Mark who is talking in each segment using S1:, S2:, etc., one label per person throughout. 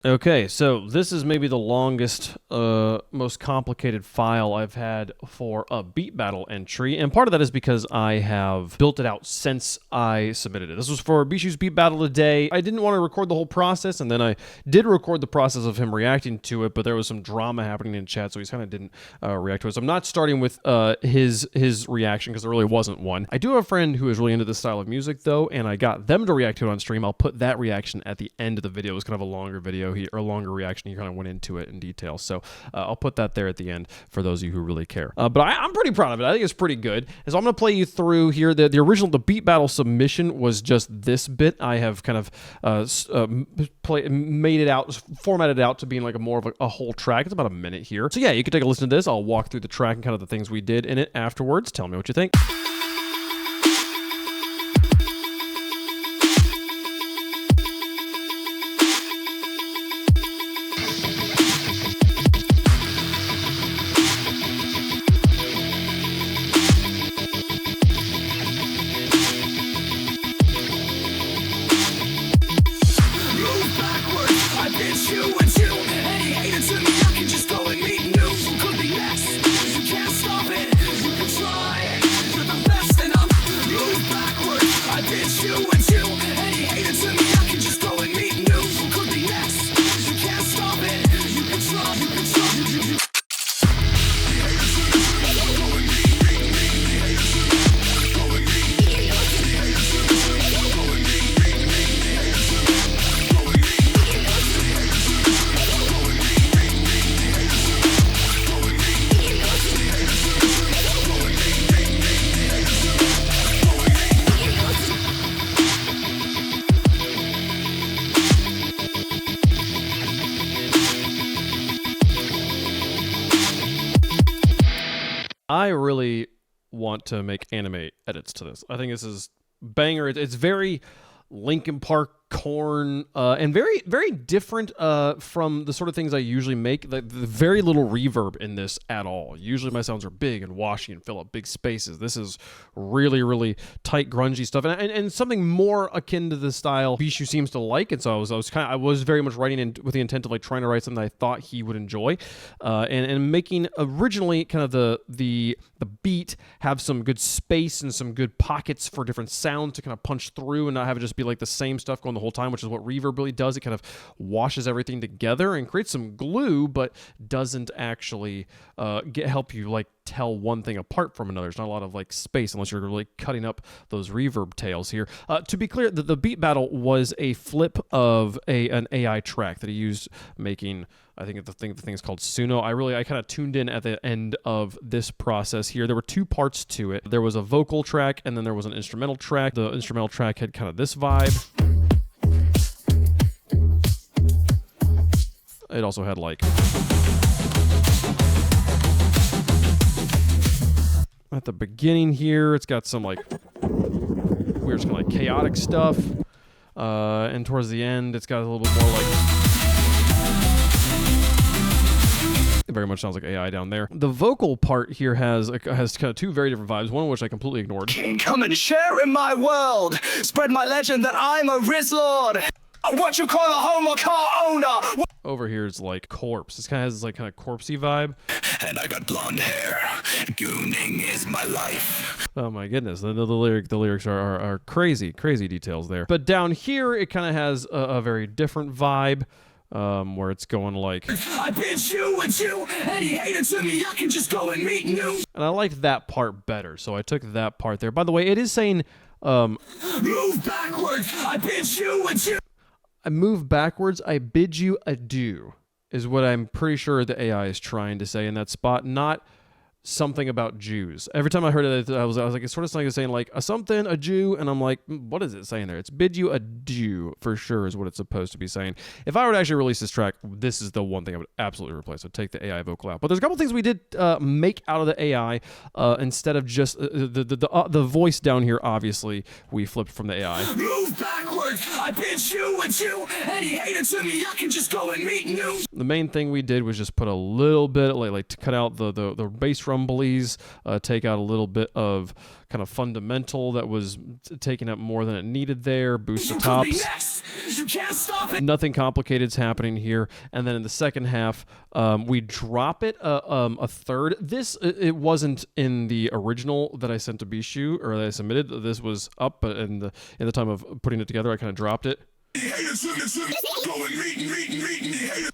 S1: Okay, so this is maybe the longest, most complicated file I've had for a beat battle entry, and part of that is because I have built it out since I submitted it. This was for Bishu's beat battle today. I didn't want to record the whole process, and then I did record the process of him reacting to it, but there was some drama happening in chat, so he kind of didn't react to it. So I'm not starting with his reaction, because there really wasn't one. I do have a friend who is really into this style of music, though, and I got them to react to it on stream. I'll put that reaction at the end of the video. It was kind of a longer video. Or a longer reaction. He kind of went into it in detail, so I'll put that there at the end for those of you who really care. But I'm pretty proud of it. I think it's pretty good. And so I'm going to play you through here. The beat battle submission was just this bit. I have kind of made it out, formatted it out to being like more of a whole track. It's about a minute here. So yeah, you can take a listen to this. I'll walk through the track and kind of the things we did in it afterwards. Tell me what you think. I really want to make anime edits to this. I think this is banger. It's very Linkin Park, Corn, and very, very different from the sort of things I usually make. The very little reverb in this at all. Usually my sounds are big and washy and fill up big spaces. This is really, really tight, grungy stuff, and something more akin to the style Bishu seems to like. And so I was very much writing in with the intent of like trying to write something that I thought he would enjoy, and making originally kind of the beat have some good space and some good pockets for different sounds to kind of punch through and not have it just be like the same stuff going the whole time, which is what reverb really does. It kind of washes everything together and creates some glue, but doesn't actually help you like tell one thing apart from another. There's not a lot of like space unless you're really cutting up those reverb tails here. To be clear, the beat battle was a flip of an AI track that he used making, I think the thing is called Suno. I kind of tuned in at the end of this process here. There were two parts to it. There was a vocal track and then there was an instrumental track. The instrumental track had kind of this vibe. It also had like at the beginning here, it's got some like weird kind of like chaotic stuff. And towards the end, it's got a little bit more like, it very much sounds like AI down there. The vocal part here has kind of two very different vibes, one of which I completely ignored.
S2: Come and share in my world. Spread my legend that I'm a Riz Lord. What you call a homo car owner.
S1: Over here is like corpse. This kind of has this like kind of corpsey vibe.
S2: And I got blonde hair. Gooning is my life.
S1: Oh my goodness, the lyrics are crazy details there. But down here, it kind of has a very different vibe. Where it's going like,
S2: I bitch you and you, any hater to me, I can just go and meet new.
S1: And I liked that part better, so I took that part there. By the way, it is saying,
S2: move backwards, I bitch you and you.
S1: I move backwards, I bid you adieu, is what I'm pretty sure the AI is trying to say in that spot, not something about Jews. Every time I heard it, I was like, it's sort of saying like a Jew, and I'm like, what is it saying there? It's bid you adieu for sure is what it's supposed to be saying. If I were to actually release this track, this is the one thing I would absolutely replace. I'd take the AI vocal out. But there's a couple things we did make out of the AI instead of just the voice down here. Obviously, we flipped from the AI.
S2: Move backwards. word. I bitch you with you. Any hater to me, I can just go and meet new.
S1: The main thing we did was just put a little bit, like to cut out the bass rumblies, take out a little bit of kind of fundamental that was taking up more than it needed there, boost the tops.
S2: You can't stop it.
S1: Nothing complicated's happening here. And then in the second half, we drop it a third. This, it wasn't in the original that I sent to Bishu, or that I submitted. This was up, but in the time of putting it together, I kind of dropped it.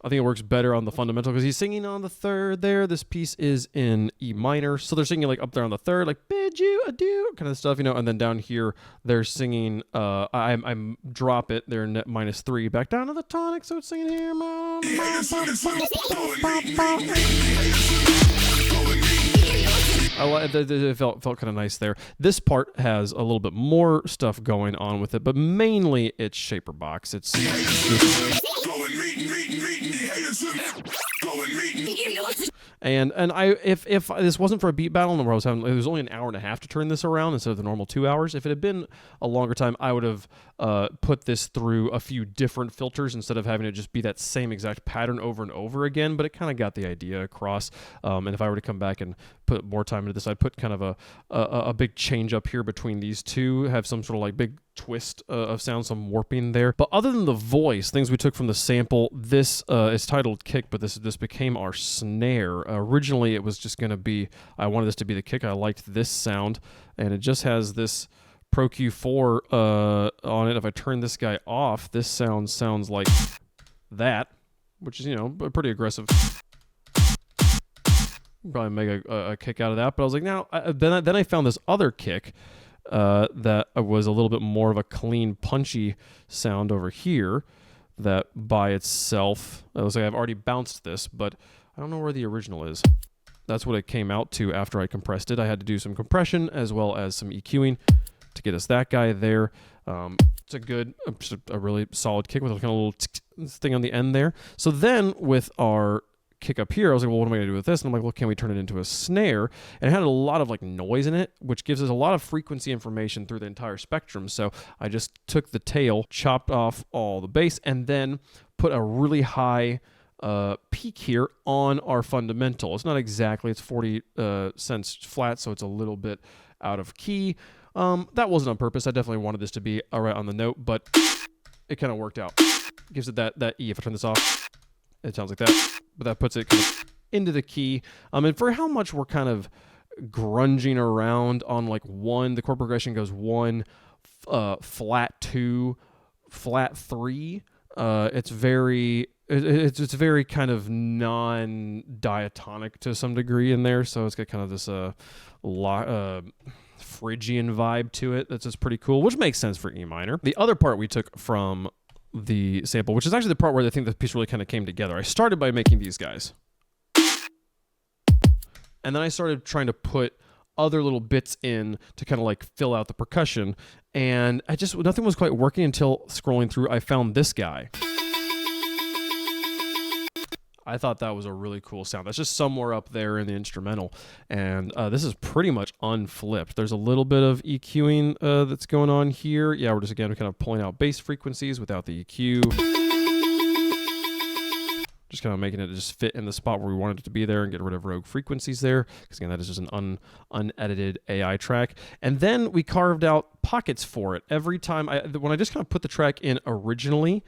S1: I think it works better on the fundamental because he's singing on the third there. This piece is in E minor, so they're singing like up there on the third, like bid you adieu kind of stuff, you know. And then down here they're singing. I drop it. They're net -3 back down to the tonic, so it's singing here. It felt kind of nice there. This part has a little bit more stuff going on with it, but mainly it's shaper box. It's and if this wasn't for a beat battle where I was having, it was only an hour and a half to turn this around instead of the normal 2 hours. If it had been a longer time, I would have put this through a few different filters instead of having it just be that same exact pattern over and over again. But it kind of got the idea across. And if I were to come back and put more time into this, I'd put kind of a big change up here between these two, have some sort of like big twist of sound, some warping there. But other than the voice, things we took from the sample, this is titled kick, but this became our snare. Originally, it was just going to be, I wanted this to be the kick. I liked this sound, and it just has this Pro Q4 on it. If I turn this guy off, this sounds like that, which is, you know, pretty aggressive. Probably make a kick out of that, but I was like, now, then I found this other kick that was a little bit more of a clean, punchy sound over here that by itself, I was like, I've already bounced this, but I don't know where the original is. That's what it came out to after I compressed it. I had to do some compression as well as some EQing to get us that guy there. It's a good, just a really solid kick with a kind of little thing on the end there. So then with our kick up here, I was like, well, what am I going to do with this? And I'm like, well, can we turn it into a snare? And it had a lot of like noise in it, which gives us a lot of frequency information through the entire spectrum. So I just took the tail, chopped off all the bass, and then put a really high peak here on our fundamental. It's not exactly, it's 40 cents flat, so it's a little bit out of key. That wasn't on purpose. I definitely wanted this to be all right on the note, but it kind of worked out. Gives it that E. If I turn this off, it sounds like that, but that puts it kind of into the key. And for how much we're kind of grunging around on like 1, the chord progression goes 1, flat 2, flat 3. It's very kind of non-diatonic to some degree in there, so it's got kind of this Phrygian vibe to it that's just pretty cool, which makes sense for E minor. The other part we took from the sample, which is actually the part where I think the piece really kind of came together. I started by making these guys, and then I started trying to put other little bits in to kind of like fill out the percussion, and nothing was quite working until scrolling through I found this guy. I thought that was a really cool sound. That's just somewhere up there in the instrumental, and this is pretty much unflipped. There's a little bit of EQing that's going on here. Yeah, we're just again kind of pulling out bass frequencies without the EQ. Just kind of making it just fit in the spot where we wanted it to be there and get rid of rogue frequencies there, because again, that is just an unedited AI track. And then we carved out pockets for it. Every time, when I just kind of put the track in originally,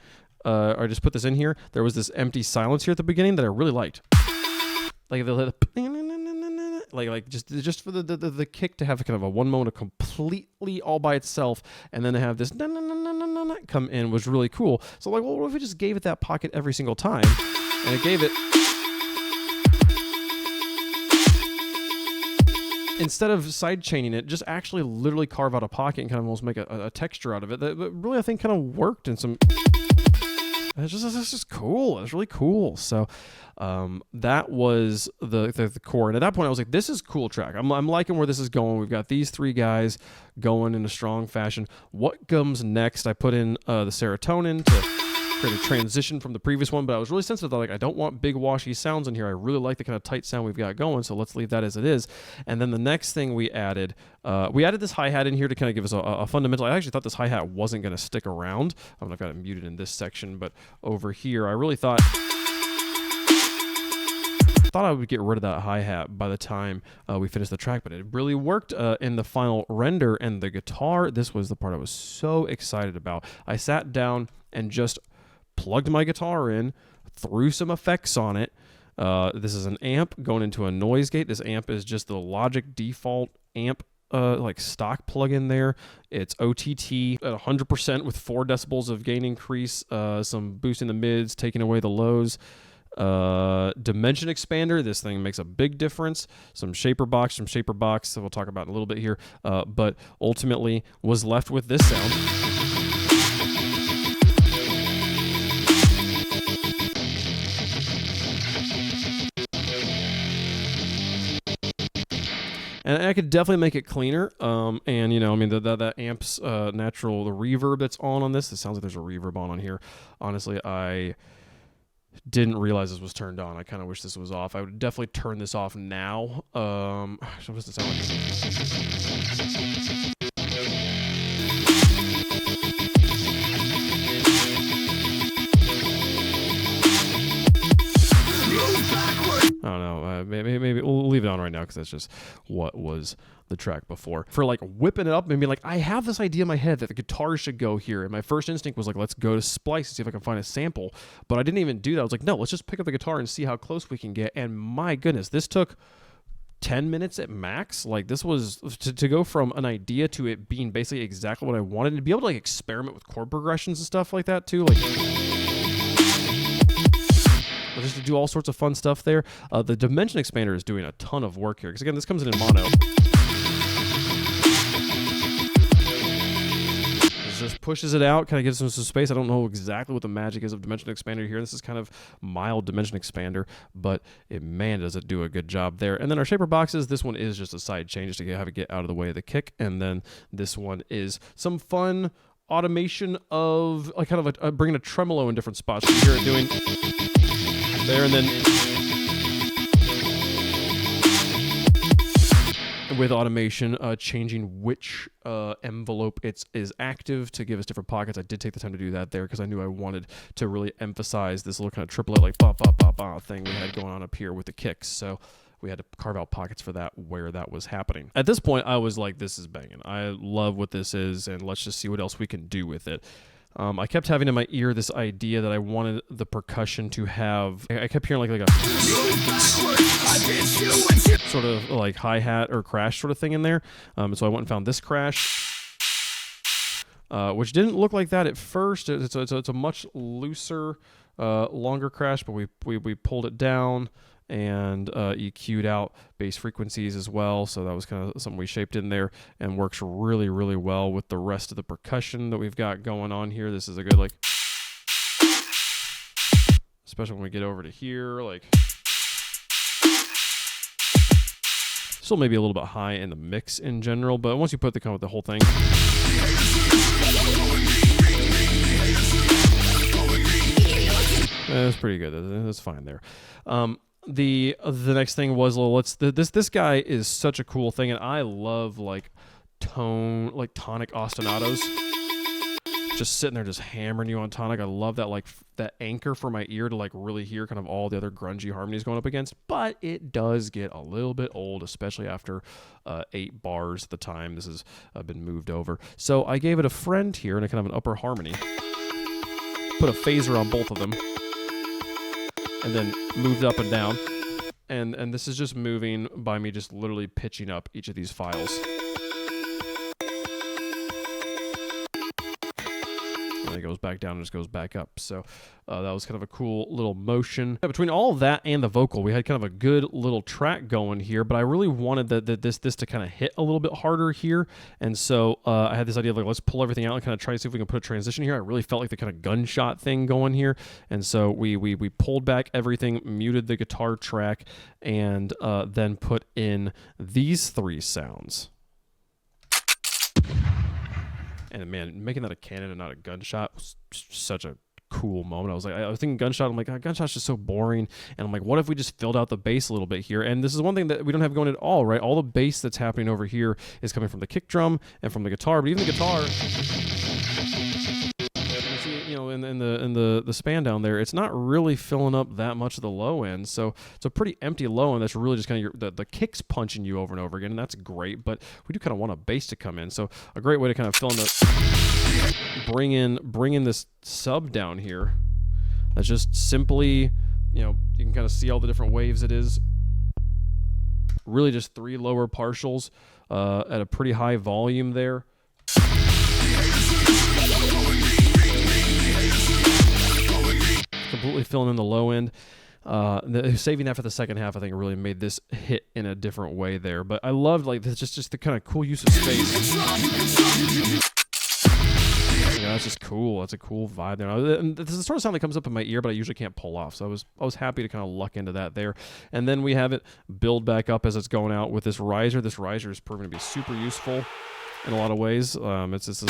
S1: I just put this in here, there was this empty silence here at the beginning that I really liked. Like just for the kick to have kind of a one moment of completely all by itself, and then to have this come in was really cool. So like, well, what if we just gave it that pocket every single time? And it gave it, instead of side chaining it, just actually literally carve out a pocket and kind of almost make a texture out of it that really I think kind of worked in some. It's just cool. It's really cool. So that was the core. And at that point, I was like, this is a cool track. I'm liking where this is going. We've got these 3 guys going in a strong fashion. What comes next? I put in the serotonin to create a transition from the previous one, but I was really sensitive that, like, I don't want big washy sounds in here. I really like the kind of tight sound we've got going, so let's leave that as it is. And then the next thing we added this hi-hat in here to kind of give us a fundamental. I actually thought this hi-hat wasn't going to stick around. I've got it muted in this section, but over here, I really thought I would get rid of that hi-hat by the time we finished the track, but it really worked in the final render. And the guitar, this was the part I was so excited about. I sat down and just plugged my guitar in, threw some effects on it. This is an amp going into a noise gate. This amp is just the Logic default amp, like stock plug-in there. It's OTT at 100% with 4 decibels of gain increase, some boost in the mids, taking away the lows. Dimension expander, this thing makes a big difference. Some shaper box that we'll talk about in a little bit here, but ultimately was left with this sound. And I could definitely make it cleaner. And you know, I mean, that amp's natural, the reverb that's on this. It sounds like there's a reverb on here. Honestly, I didn't realize this was turned on. I kind of wish this was off. I would definitely turn this off now. What does it sound like? I don't know. Maybe we'll leave it on right now because that's just what was the track before. For like whipping it up and being like, I have this idea in my head that the guitar should go here. And my first instinct was like, let's go to Splice and see if I can find a sample. But I didn't even do that. I was like, no, let's just pick up the guitar and see how close we can get. And my goodness, this took 10 minutes at max. Like, this was to go from an idea to it being basically exactly what I wanted, and to be able to like experiment with chord progressions and stuff like that too. Like, just to do all sorts of fun stuff there. The Dimension Expander is doing a ton of work here, because again, this comes in mono. It just pushes it out, kind of gives them some space. I don't know exactly what the magic is of Dimension Expander here. This is kind of mild Dimension Expander, but man, does it do a good job there. And then our shaper boxes, this one is just a side change to have it get out of the way of the kick. And then this one is some fun automation of like kind of bringing a tremolo in different spots. You hear it doing there, and then with automation, changing which envelope is active to give us different pockets. I did take the time to do that there because I knew I wanted to really emphasize this little kind of triplet like ba ba ba ba thing we had going on up here with the kicks. So we had to carve out pockets for that where that was happening. At this point, I was like, this is banging. I love what this is, and let's just see what else we can do with it. I kept having in my ear this idea that I wanted the percussion to have. I kept hearing like a sort of like hi-hat or crash sort of thing in there. So I went and found this crash, which didn't look like that at first. It's a much looser, longer crash, but we pulled it down and EQ'd out bass frequencies as well. So that was kind of something we shaped in there, and works really, really well with the rest of the percussion that we've got going on here. This is a good, like, especially when we get over to here, like, still maybe a little bit high in the mix in general, but once you put the whole thing, it's pretty good. That's fine there. The next thing was, well, this guy is such a cool thing, and I love like tonic ostinatos. Just sitting there, just hammering you on tonic. I love that, like that anchor for my ear to like really hear kind of all the other grungy harmonies going up against. But it does get a little bit old, especially after 8 bars at the time. This has been moved over, so I gave it a friend here in a kind of an upper harmony. Put a phaser on both of them, and then moved up and down. And this is just moving by me just literally pitching up each of these files. And it goes back down and just goes back up. So that was kind of a cool little motion. Between all of that and the vocal, we had kind of a good little track going here, but I really wanted this to kind of hit a little bit harder here. And so I had this idea of like, let's pull everything out and kind of try to see if we can put a transition here. I really felt like the kind of gunshot thing going here. And so we pulled back everything, muted the guitar track, and then put in these 3 sounds. And man, making that a cannon and not a gunshot was such a cool moment. I was thinking Gunshot. I'm like, Gunshot's just so boring. And I'm like, what if we just filled out the bass a little bit here? And this is one thing that we don't have going at all, right? All the bass that's happening over here is coming from the kick drum and from the guitar, but even the guitar, you know, in the span down there, it's not really filling up that much of the low end. So it's a pretty empty low end that's really just kind of the kicks punching you over and over again, and that's great. But we do kind of want a bass to come in. So a great way to kind of fill in the bring in this sub down here. That's just simply, you know, you can kind of see all the different waves it is. Really just 3 lower partials at a pretty high volume there. Completely filling in the low end. Saving that for the second half, I think, really made this hit in a different way there. But I loved like this, just the kind of cool use of space. Yeah, that's just cool. That's a cool vibe there. And this is the sort of sound that comes up in my ear, but I usually can't pull off. So I was happy to kind of luck into that there. And then we have it build back up as it's going out with this riser. This riser is proven to be super useful in a lot of ways. It's just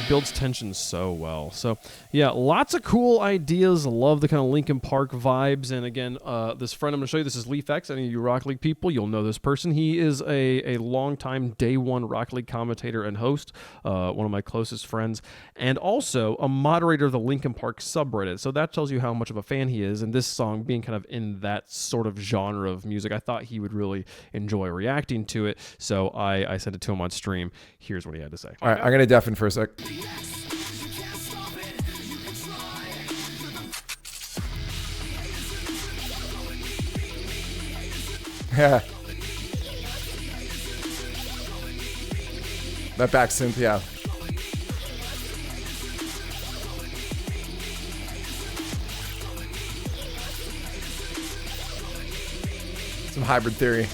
S1: builds tension so well. So yeah, lots of cool ideas. Love the kind of Linkin Park vibes. And again, this friend I'm going to show you, this is Leaf X. Any of you Rock League people, you'll know this person. He is a longtime day one Rock League commentator and host, one of my closest friends, and also a moderator of the Linkin Park subreddit. So that tells you how much of a fan he is. And this song being kind of in that sort of genre of music, I thought he would really enjoy reacting to it. So I sent it to him on stream. Here's what he had to say.
S3: All right, I'm going to deafen for a sec. Yeah. That back synth, yeah. Some hybrid theory.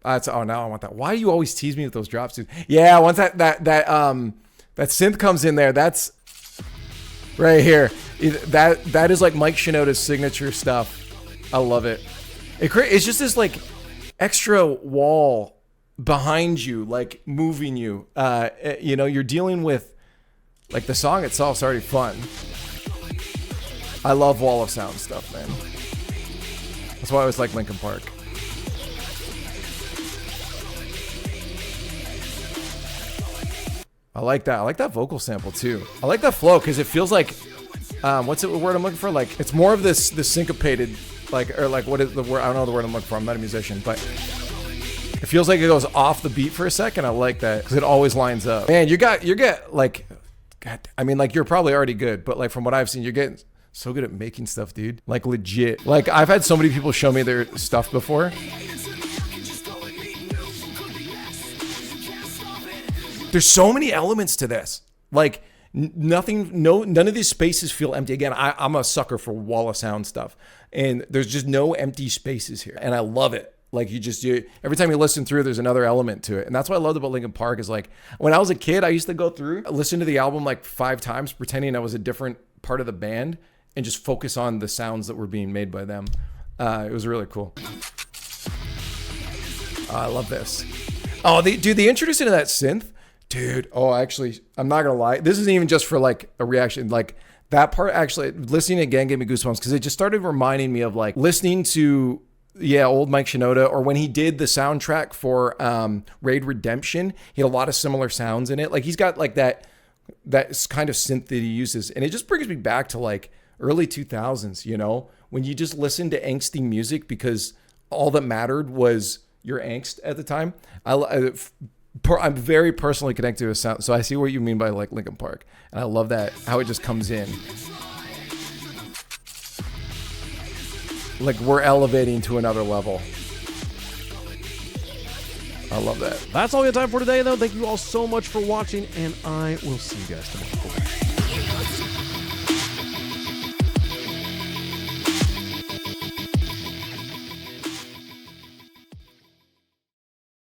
S3: Oh, now I want that. Why do you always tease me with those drops, dude? Yeah, once that synth comes in there, that's right here. That is like Mike Shinoda's signature stuff. I love it. It's just this like extra wall behind you, like moving you. You know, you're dealing with like the song itself's already fun. I love wall of sound stuff, man. That's why I always like Linkin Park. I like that. I like that vocal sample too. I like that flow because it feels like, what's the word I'm looking for? Like it's more of this syncopated, like, or like what is the word? I don't know the word I'm looking for. I'm not a musician, but it feels like it goes off the beat for a second. I like that because it always lines up. Man, you get like, God, I mean, like you're probably already good, but like from what I've seen, you're getting so good at making stuff, dude. Like legit. Like I've had so many people show me their stuff before. There's so many elements to this. Like none of these spaces feel empty. Again, I'm a sucker for wall of sound stuff, and there's just no empty spaces here, and I love it. Like every time you listen through, there's another element to it, and that's what I loved about Linkin Park. Is like when I was a kid, I used to go through, listen to the album like 5 times, pretending I was a different part of the band, and just focus on the sounds that were being made by them. It was really cool. I love this. Oh, the introduction to that synth. Dude, actually, I'm not gonna lie. This isn't even just for like a reaction. Like that part, actually, listening again gave me goosebumps because it just started reminding me of like listening to old Mike Shinoda, or when he did the soundtrack for Raid Redemption. He had a lot of similar sounds in it. Like he's got like that kind of synth that he uses, and it just brings me back to like early 2000s. You know, when you just listen to angsty music because all that mattered was your angst at the time. I'm very personally connected with sound, so I see what you mean by like Linkin Park, and I love that how it just comes in. Like we're elevating to another level. I love that.
S1: That's all we have time for today, though. Thank you all so much for watching, and I will see you guys tomorrow.